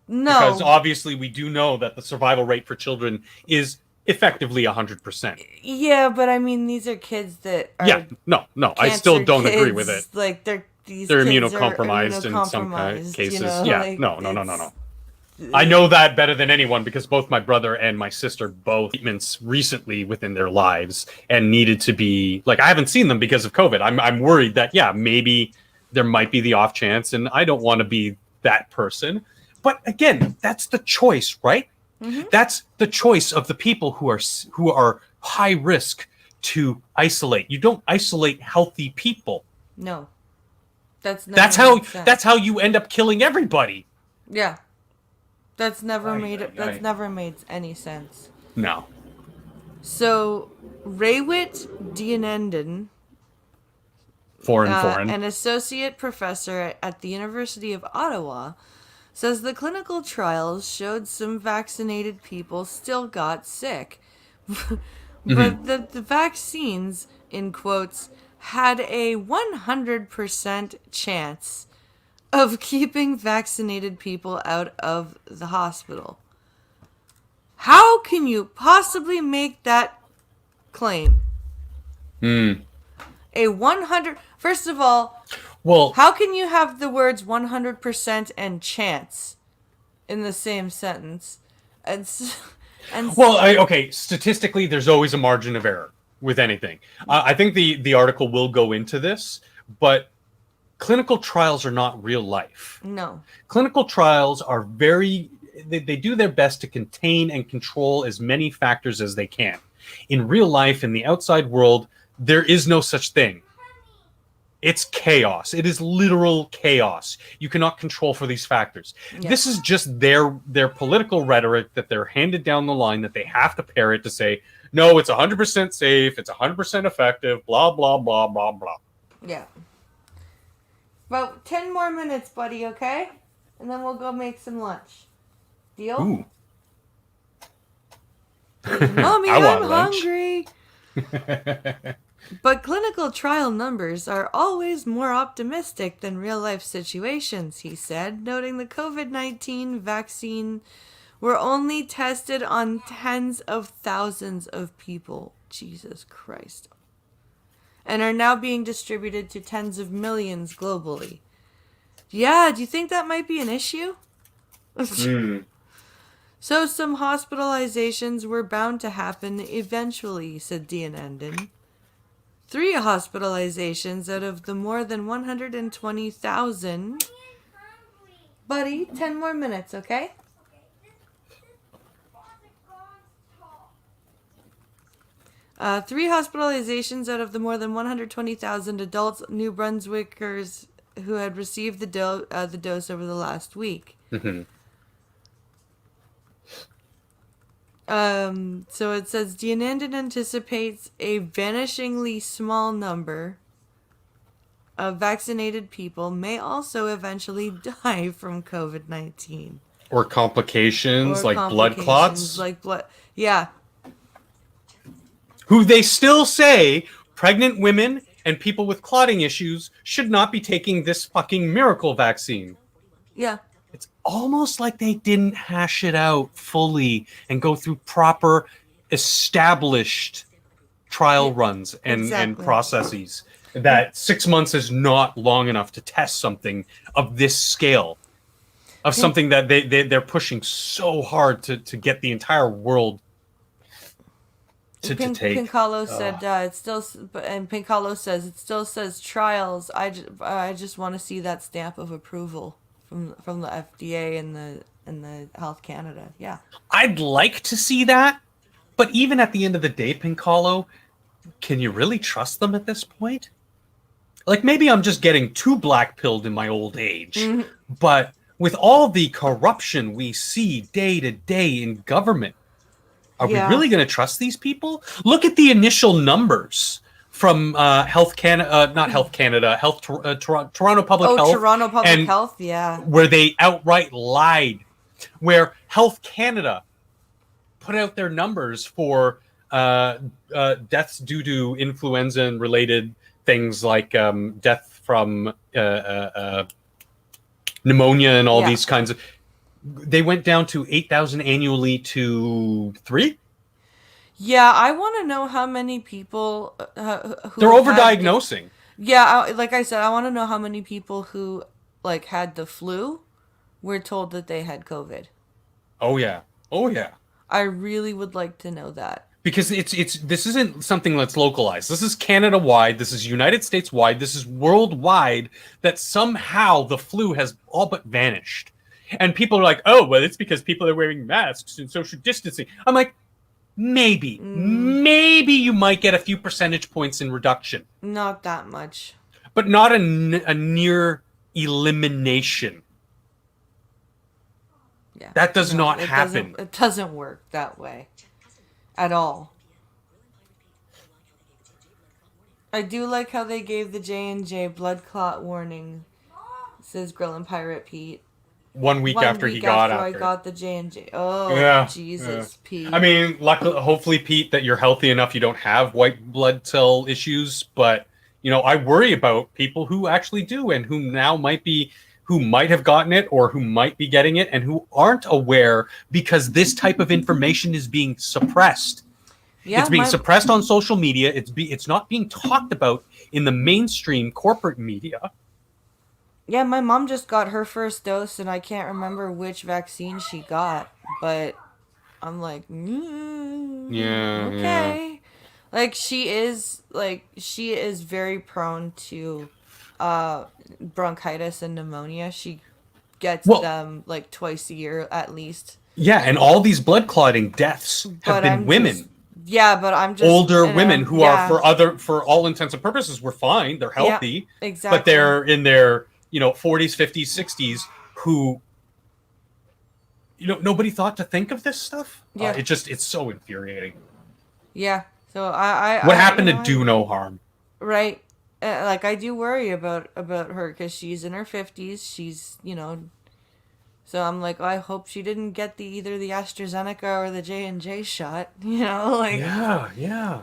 no. Because obviously we do know that the survival rate for children is effectively 100%. Yeah, but I mean, these are kids that are no, I still cancer don't agree kids. with it. Like, they're They're kids immunocompromised are in some immunocompromised, cases. you know, Yeah, like, no. I know that better than anyone because both my brother and my sister both treatments recently within their lives and needed to be like, I haven't seen them because of COVID. I'm worried that maybe there might be the off chance, and I don't want to be that person. But again, that's the choice, right? Mm-hmm. That's the choice of the people who are high risk to isolate. You don't isolate healthy people. No. That's how you end up killing everybody. Yeah. That's never made any sense. No. So, Raywit Dienenden, foreign, an associate professor at the University of Ottawa, says the clinical trials showed some vaccinated people still got sick. But the vaccines, in quotes, had a 100% chance of keeping vaccinated people out of the hospital. How can you possibly make that claim? First of all, how can you have the words 100% and chance in the same sentence? Statistically, there's always a margin of error with anything. I think the article will go into this, but clinical trials are not real life. No. Clinical trials are they do their best to contain and control as many factors as they can. In real life, in the outside world, there is no such thing. It's chaos. It is literal chaos. You cannot control for these factors. Yeah. This is just their political rhetoric that they're handed down the line that they have to parrot to say, no, it's 100% safe, it's 100% effective, blah, blah, blah, blah, blah. Yeah. About 10 more minutes, buddy, okay? And then we'll go make some lunch. Deal? Ooh. Mommy, I'm hungry. But clinical trial numbers are always more optimistic than real-life situations, he said, noting the COVID-19 vaccine were only tested on tens of thousands of people. Jesus Christ. And are now being distributed to tens of millions globally. Yeah, do you think that might be an issue? So some hospitalizations were bound to happen eventually, said Dienenden. 3 hospitalizations out of the more than 120,000. Buddy, 10 more minutes, okay? 3 hospitalizations out of the more than 120,000 adults New Brunswickers who had received the dose over the last week. So it says Dienanden anticipates a vanishingly small number of vaccinated people may also eventually die from COVID-19. Or complications like blood clots. Yeah. Who they still say pregnant women and people with clotting issues should not be taking this fucking miracle vaccine. Yeah. It's almost like they didn't hash it out fully and go through proper established trial runs and processes. That 6 months is not long enough to test something of this scale, of something that they're pushing so hard to get the entire world. to take. Pincalo said it still, and Pincalo says it still says trials. I just want to see that stamp of approval from the FDA and the Health Canada. Yeah. I'd like to see that, but even at the end of the day, Pincalo, can you really trust them at this point? Like, maybe I'm just getting too black-pilled in my old age, but with all the corruption we see day to day in government, are we really going to trust these people? Look at the initial numbers from Health Canada, not Health Canada, Toronto Public Health. Oh, Toronto Public Health, yeah. Where they outright lied. Where Health Canada put out their numbers for deaths due to influenza and related things like death from pneumonia and all these kinds of. They went down to 8,000 annually to 3. Yeah, I want to know how many people who they're overdiagnosing. Like I said, I want to know how many people who like had the flu were told that they had COVID. Oh yeah. I really would like to know that. Because this isn't something that's localized. This is Canada wide. This is United States wide. This is worldwide. That somehow the flu has all but vanished, and people are like, "Oh, well, it's because people are wearing masks and social distancing." I'm like, maybe you might get a few percentage points in reduction. Not that much, but not a near elimination. Yeah, that does not happen. It doesn't work that way. At all. I do like how they gave the J&J blood clot warning, says Grillin' Pirate Pete. 1 week after he got I got the J&J. Oh, Jesus, Pete. I mean, luckily, hopefully, Pete, that you're healthy enough you don't have white blood cell issues. But, I worry about people who actually do and who now who might have gotten it or who might be getting it and who aren't aware because this type of information is being suppressed. Yeah, it's being suppressed on social media. It's not being talked about in the mainstream corporate media. Yeah, my mom just got her first dose and I can't remember which vaccine she got, but I'm like, okay. Like she is very prone to bronchitis and pneumonia. She gets them like twice a year at least. Yeah, and all these blood clotting deaths have been women. But I'm just older women who are for all intents and purposes were fine. They're healthy. Yeah, exactly. But they're in their 40s, 50s, 60s who nobody thought to think of this stuff. Yeah. It's so infuriating. Yeah. So what happened to do no harm? Right. Like I do worry about her because she's in her 50s. She's so I'm like, I hope she didn't get either the AstraZeneca or the J&J shot. Yeah.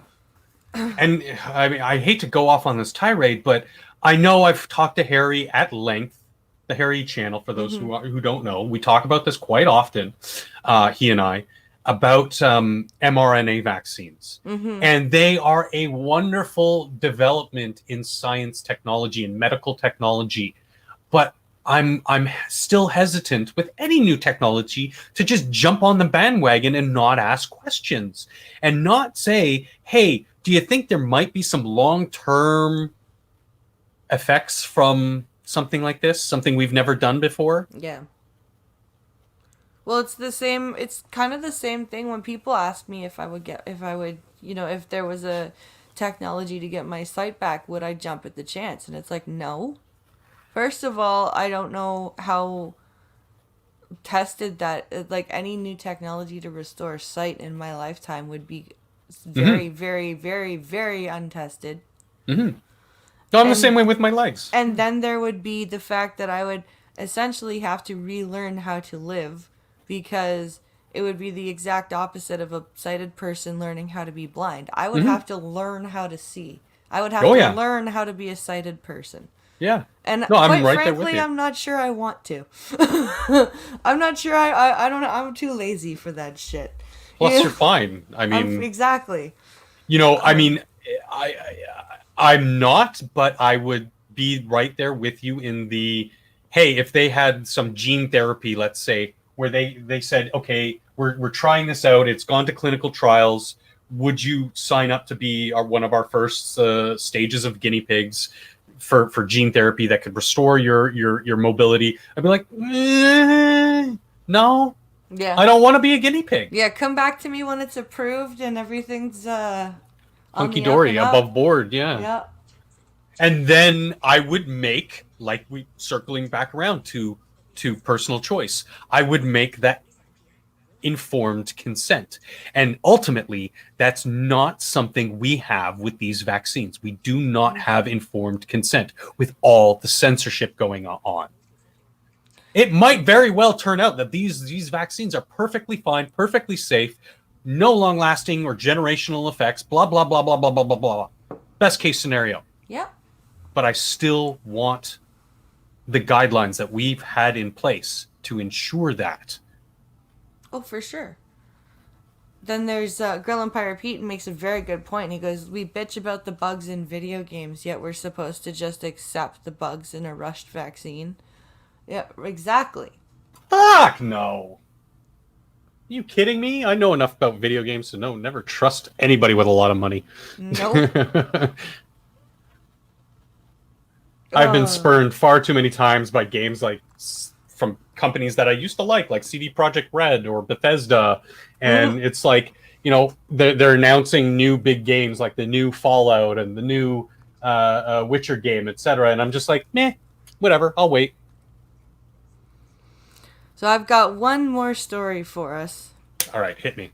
And I mean, I hate to go off on this tirade, but I know I've talked to Harry at length, the Harry channel. For those who don't know, we talk about this quite often. He and I. About mRNA vaccines. And they are a wonderful development in science technology and medical technology. But I'm still hesitant with any new technology to just jump on the bandwagon and not ask questions. And not say, hey, do you think there might be some long-term effects from something like this? Something we've never done before? Yeah. Well, it's kind of the same thing when people ask me if there was a technology to get my sight back, would I jump at the chance? And it's like, no. First of all, I don't know how tested that, like any new technology to restore sight in my lifetime would be very, very, very, very untested. No, I'm the same way with my legs. And then there would be the fact that I would essentially have to relearn how to live, because it would be the exact opposite of a sighted person learning how to be blind. I would have to learn how to see. I would have to learn how to be a sighted person. Yeah. And I'm quite right frankly, there with you. I'm not sure I want to. I'm not sure I don't know. I'm too lazy for that shit. Plus, you're fine. I mean, exactly. I mean, I'm not, but I would be right there with you in the, hey, if they had some gene therapy, let's say, where they said, okay, we're trying this out. It's gone to clinical trials. would you sign up to be one of our first stages of guinea pigs for gene therapy that could restore your mobility? I'd be like, no, Yeah. I don't want to be a guinea pig. Yeah, come back to me when it's approved and everything's on Hunky the up dory, and up. above board, yeah. Yeah. And then I would make, like we circling back around to personal choice, I would make that informed consent. And ultimately, that's not something we have with these vaccines. We do not have informed consent with all the censorship going on. It might very well turn out that these vaccines are perfectly fine, perfectly safe, no long-lasting or generational effects, blah, blah, blah, blah, blah, blah, blah, blah. Best case scenario. Yeah. But I still want the guidelines that we've had in place to ensure that. Oh, for sure. Then there's Grill and Pirate Pete makes a very good point. He goes, we bitch about the bugs in video games, yet we're supposed to just accept the bugs in a rushed vaccine. Yeah, exactly. Fuck no. You kidding me? I know enough about video games to know never trust anybody with a lot of money. Nope. I've been spurned far too many times by games like from companies that I used to like CD Projekt Red or Bethesda, and it's like, you know, they're announcing new big games like the new Fallout and the new Witcher game, etc. And I'm just like, meh, whatever, I'll wait. So I've got one more story for us. All right, hit me.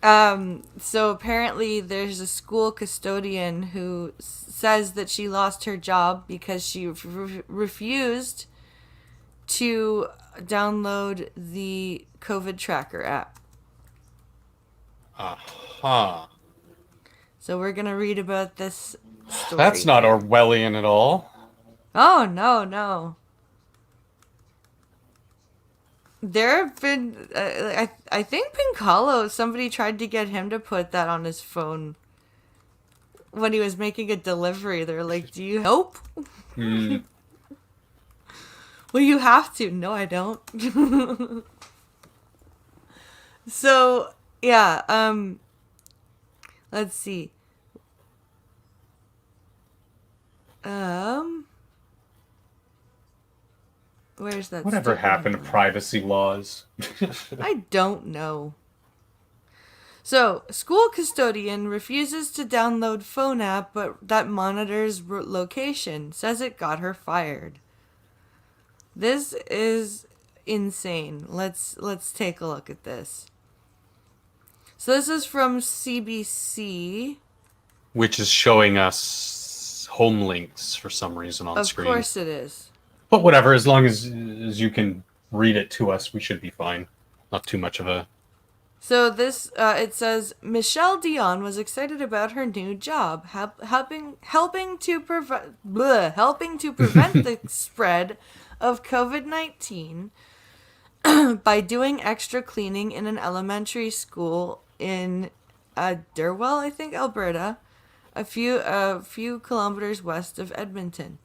So apparently there's a school custodian who says that she lost her job because she refused to download the COVID tracker app. Aha. So we're going to read about this story. That's not Orwellian at all. Oh, no. There have been, I think Pincalo, somebody tried to get him to put that on his phone when he was making a delivery. They're like, do you help? Well, you have to. No, I don't. So, yeah, let's see. Where's that? Whatever happened to privacy laws? I don't know. So, school custodian refuses to download phone app that monitors location. Says it got her fired. This is insane. Let's take a look at this. So this is from CBC. Which is showing us home links for some reason on screen. Of course it is. But whatever, as long as you can read it to us, we should be fine. Not too much of a... So this, it says, Michelle Dion was excited about her new job, helping to prevent the spread of COVID-19 by doing extra cleaning in an elementary school in Derwell, I think, Alberta, a few kilometers west of Edmonton.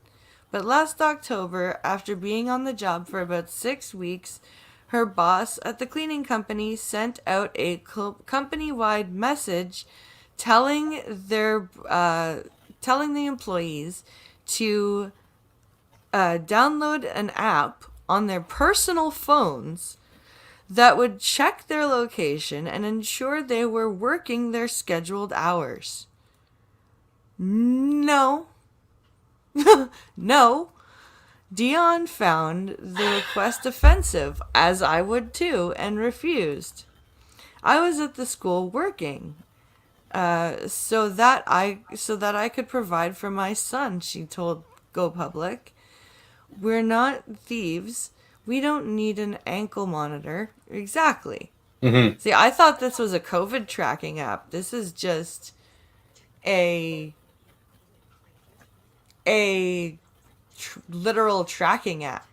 But last October, after being on the job for about 6 weeks, her boss at the cleaning company sent out a company-wide message telling the employees to download an app on their personal phones that would check their location and ensure they were working their scheduled hours. No. No. Dion found the request offensive, as I would too, and refused. I was at the school working, so that I could provide for my son, she told Go Public. We're not thieves. We don't need an ankle monitor. Exactly. Mm-hmm. See, I thought this was a COVID tracking app. This is just a literal tracking app.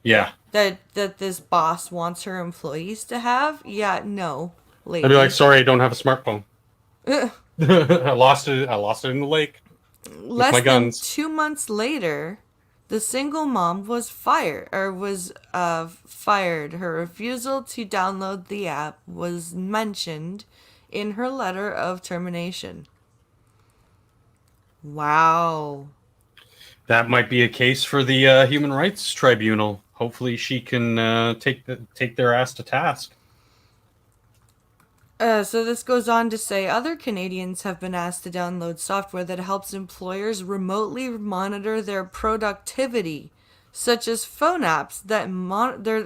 Yeah. That this boss wants her employees to have. Yeah, no. Lady. I'd be like, sorry, I don't have a smartphone. I lost it in the lake. Less my than guns. 2 months later, the single mom was fired. Her refusal to download the app was mentioned in her letter of termination. Wow. That might be a case for the Human Rights Tribunal. Hopefully, she can take their ass to task. So this goes on to say other Canadians have been asked to download software that helps employers remotely monitor their productivity, such as phone apps that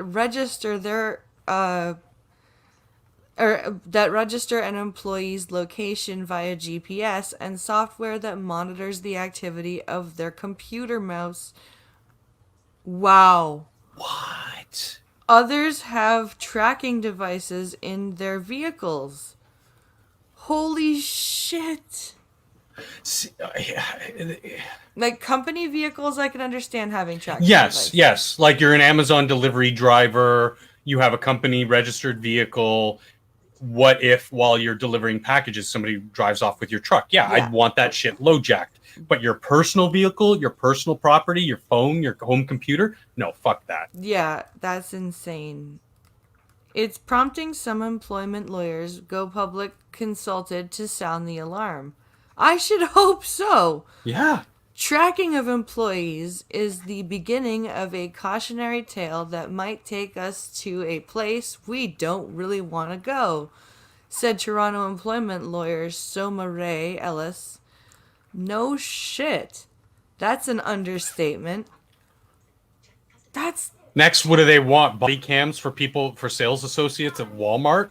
register their or that register an employee's location via GPS, and software that monitors the activity of their computer mouse. Wow. What? Others have tracking devices in their vehicles. Holy shit. See, Like company vehicles, I can understand having tracking yes, devices. yes. Like you're an Amazon delivery driver, you have a company registered vehicle. What if while you're delivering packages, somebody drives off with your truck? Yeah, Yeah. I'd want that shit low jacked. But your personal vehicle, your personal property, your phone, your home computer, no, fuck that. Yeah, that's insane. It's prompting some employment lawyers go public consulted to sound the alarm. I should hope so. Yeah. Tracking of employees is the beginning of a cautionary tale that might take us to a place we don't really want to go, said Toronto employment lawyer Soma Ray Ellis. No shit. That's an understatement. That's... Next, what do they want? Body cams for people, for sales associates at Walmart?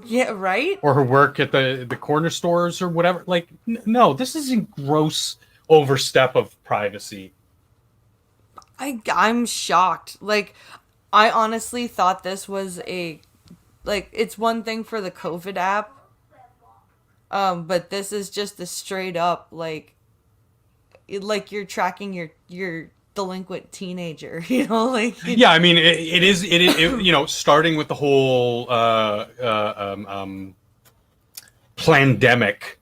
Yeah, right? Or who work at the corner stores or whatever? Like, no, this is a gross overstep of privacy. I'm shocked. Like, I honestly thought this was a... Like, it's one thing for the COVID app, but this is just a straight up, like you're tracking your delinquent teenager, you know, like Yeah, I mean, it is, you know, starting with the whole pandemic.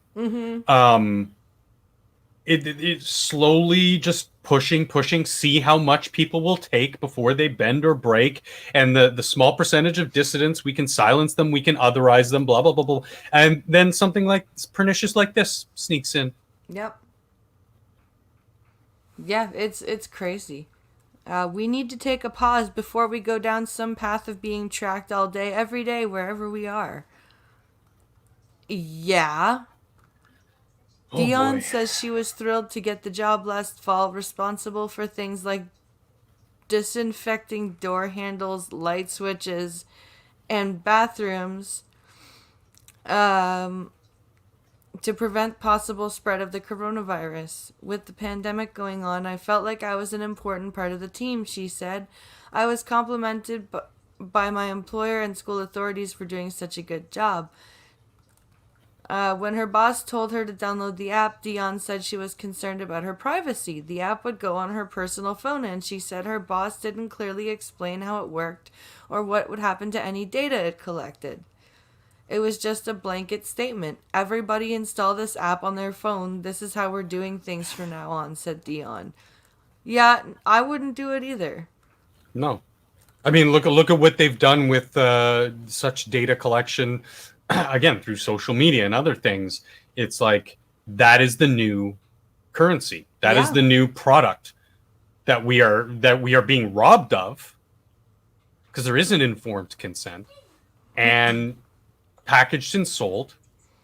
It slowly just pushing, see how much people will take before they bend or break, and the small percentage of dissidents, we can silence them, we can otherize them, blah blah blah blah, and then something like pernicious like this sneaks in. Yep. Yeah, it's crazy. We need to take a pause before we go down some path of being tracked all day, every day, wherever we are. Yeah. Oh, Dion boy. says she was thrilled to get the job last fall, responsible for things like disinfecting door handles, light switches, and bathrooms to prevent possible spread of the coronavirus. With the pandemic going on, I felt like I was an important part of the team, she said. I was complimented by my employer and school authorities for doing such a good job. When her boss told her to download the app, Dion said she was concerned about her privacy. The app would go on her personal phone, and she said her boss didn't clearly explain how it worked or what would happen to any data it collected. It was just a blanket statement. Everybody install this app on their phone. This is how we're doing things from now on, said Dion. Yeah, I wouldn't do it either. No. I mean, look at what they've done with such data collection, again, through social media and other things. It's like, that is the new currency. That is the new product that we are being robbed of, because there isn't informed consent, and packaged and sold,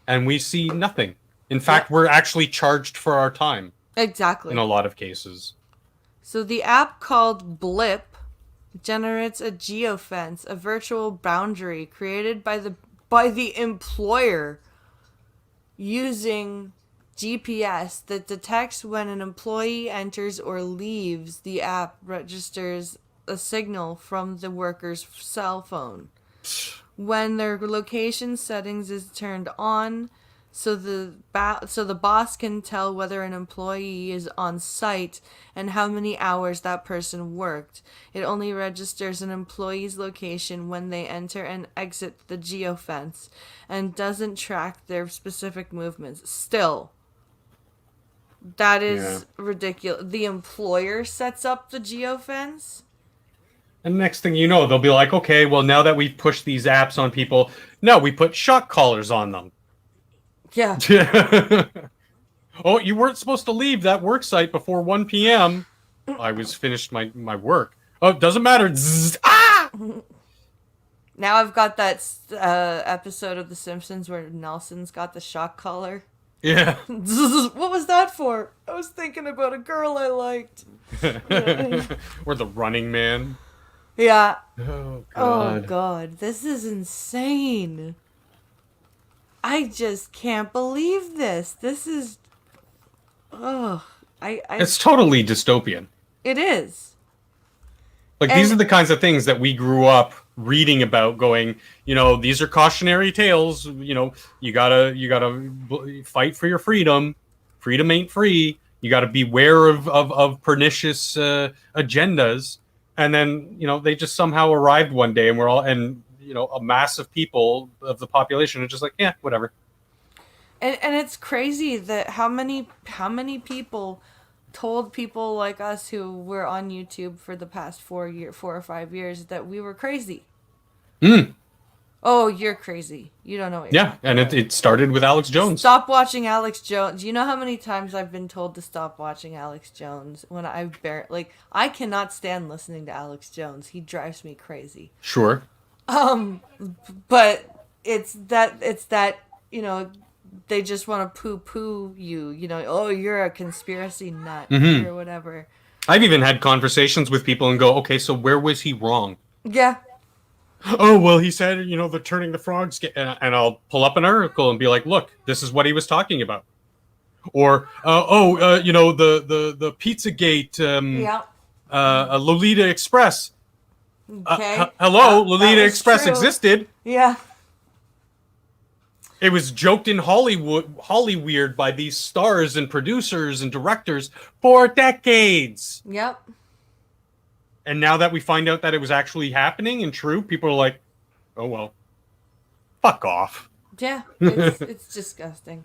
and we see nothing. In fact, we're actually charged for our time. Exactly. In a lot of cases. So the app called Blip generates a geofence, a virtual boundary created by the employer using GPS that detects when an employee enters or leaves. The app registers a signal from the worker's cell phone when their location settings is turned on, so the boss can tell whether an employee is on site and how many hours that person worked. It only registers an employee's location when they enter and exit the geofence, and doesn't track their specific movements. Still, that is ridiculous. The employer sets up the geofence? And next thing you know, they'll be like, okay, well, now that we've pushed these apps on people, no, we put shock collars on them. Yeah. Oh, you weren't supposed to leave that work site before 1 p.m. I was finished my work. Oh, it doesn't matter. Zzz, ah! Now I've got that episode of The Simpsons where Nelson's got the shock collar. Yeah. What was that for? I was thinking about a girl I liked. Or the Running Man. Yeah. Oh, God. Oh, God. This is insane. I just can't believe this. This is... Oh, It's totally dystopian. It is. Like, these are the kinds of things that we grew up reading about, going, you know, these are cautionary tales, you know, you gotta fight for your freedom. Freedom ain't free. You gotta beware of pernicious agendas. And then, you know, they just somehow arrived one day, and we're all, and, you know, a mass of people of the population are just like, yeah, whatever. And it's crazy that how many people told people like us who were on YouTube for the past 4 or 5 years that we were crazy. Oh, you're crazy. You don't know what you're Yeah, and it started with Alex Jones. Stop watching Alex Jones. Do you know how many times I've been told to stop watching Alex Jones when I cannot stand listening to Alex Jones. He drives me crazy. Sure. But it's that, you know, they just want to poo-poo you, you know, oh, you're a conspiracy nut or whatever. I've even had conversations with people and go, okay, so where was he wrong? Yeah. Oh, well, he said, you know, the turning the frogs, and I'll pull up an article and be like, look, this is what he was talking about. Or, you know, the Pizzagate, Lolita Express. Okay. Hello, Lolita Express true. Existed. Yeah. It was joked in Hollywood by these stars and producers and directors for decades. Yep. And now that we find out that it was actually happening and true, people are like, oh, well, fuck off. Yeah, it's disgusting.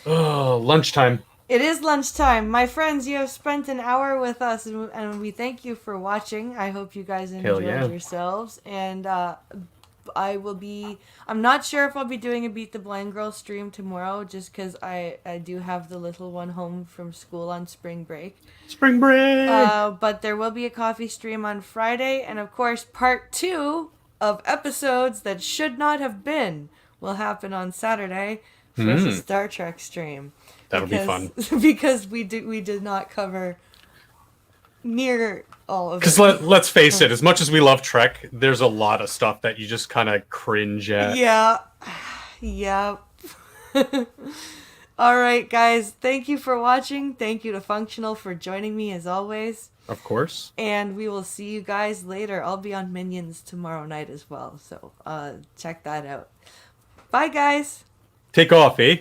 Oh, lunchtime. It is lunchtime. My friends, you have spent an hour with us, and we thank you for watching. I hope you guys enjoyed yourselves. And I'm not sure if I'll be doing a Beat the Blind Girl stream tomorrow, just because I do have the little one home from school on spring break. Spring break! But there will be a coffee stream on Friday, and of course, part 2 of episodes that should not have been will happen on Saturday for the Star Trek stream. That'll be fun. Because we did not cover near all of it. Because let's face it, as much as we love Trek, there's a lot of stuff that you just kind of cringe at. Yeah. Yep. All right, guys. Thank you for watching. Thank you to Functional for joining me as always. Of course. And we will see you guys later. I'll be on Minions tomorrow night as well. So check that out. Bye, guys. Take off, eh?